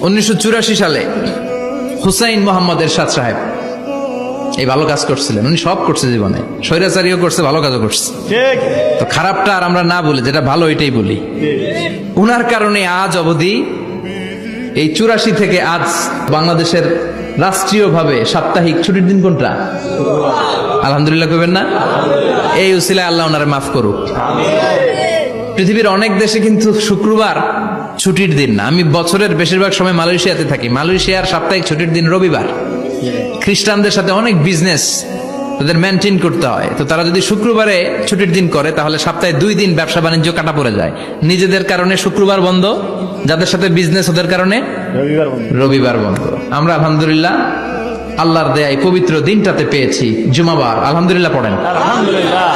1984 সালে হুসাইন মোহাম্মদ এরশাদ সাহেব এই ভালো কাজ করছিলেন। উনি সব করছে জীবনে, স্বৈরাচারীও করছে, ভালো কাজও করছে। তো খারাপটা আর আমরা না বলি, যেটা ভালো এটাই বলি। উনার কারণে আজ অবধি এই 84 থেকে আজ বাংলাদেশের রাষ্ট্রীয়ভাবে সাপ্তাহিক ছুটির দিন কোনটা? আলহামদুলিল্লাহ কইবেন না? এই উসিলায় আল্লাহ ওনারে মাফ করুক। পৃথিবীর অনেক দেশে কিন্তু শুক্রবার ছুটির দিন না। আমি বছরের বেশিরভাগ সময় মালয়েশিয়াতে থাকি। মালয়েশিয়ার সাপ্তাহিক ছুটির দিন রবিবার। খ্রিস্টানদের সাথে অনেক বিজনেস তাদের মেনটেন করতে হয়, তো তারা যদি শুক্রবারে ছুটির দিন করে তাহলে সপ্তাহে 2 দিন ব্যবসা বাণিজ্য কাটা পড়ে যায়। নিজেদের কারণে শুক্রবার বন্ধ, যাদের সাথে বিজনেস ওদের কারণে রবিবার বন্ধ। আমরা আলহামদুলিল্লাহ আল্লাহর দেয়ায় পবিত্র দিনটাতে পেয়েছি জুমাবার। আলহামদুলিল্লাহ পড়েন আলহামদুলিল্লাহ।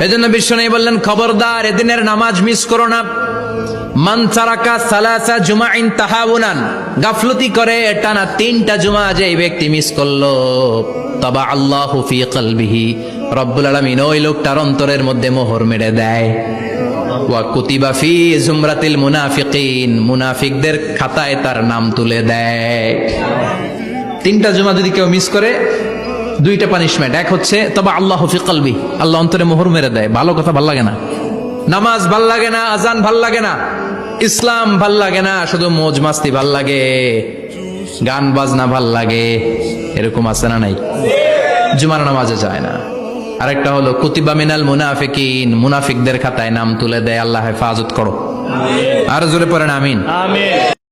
এজন্য বিশ্বনবী বললেন, খবরদার এদিনের নামাজ মিস করো না। মান তারাকা সালাসা জুমাইন তাহাউনান, গাফলতি করে টানা 3টা জুমা যে ব্যক্তি মিস করলো, তাবা আল্লাহু ফি কলবিহি, রব্বুল আলামিন ওই লোকটার অন্তরের মধ্যে মোহর মেরে দেয়। ওয়া কুতিবা ফি জুমরাতিল মুনাফিকিন, মুনাফিকদের খাতায় তার নাম তুলে দেয়। 3টা জুমা যদি কেউ মিস করে, 2টা পানিশমেন্ট। এক হচ্ছে তবা আল্লাহু ফি কলবি, আল্লাহ অন্তরে মোহর মেরে দেয়। ভালো কথা ভাল লাগে না, নামাজ ভাল লাগে না, আজান ভাল লাগে না, ইসলাম ভাল লাগে না, শুধু মৌজ মাস্তি ভাল লাগে, গান বাজনা ভাল লাগে, এরকম আছে না নাই? জুমার নামাজে যায় না। আরেকটা হলো কুতিবা মিনাল মুনাফিকিন, মুনাফিকদের খাতায় নাম তুলে দেয়। আল্লাহ হেফাজত করো। আর জোরে পড়েন আমিন। আমিন।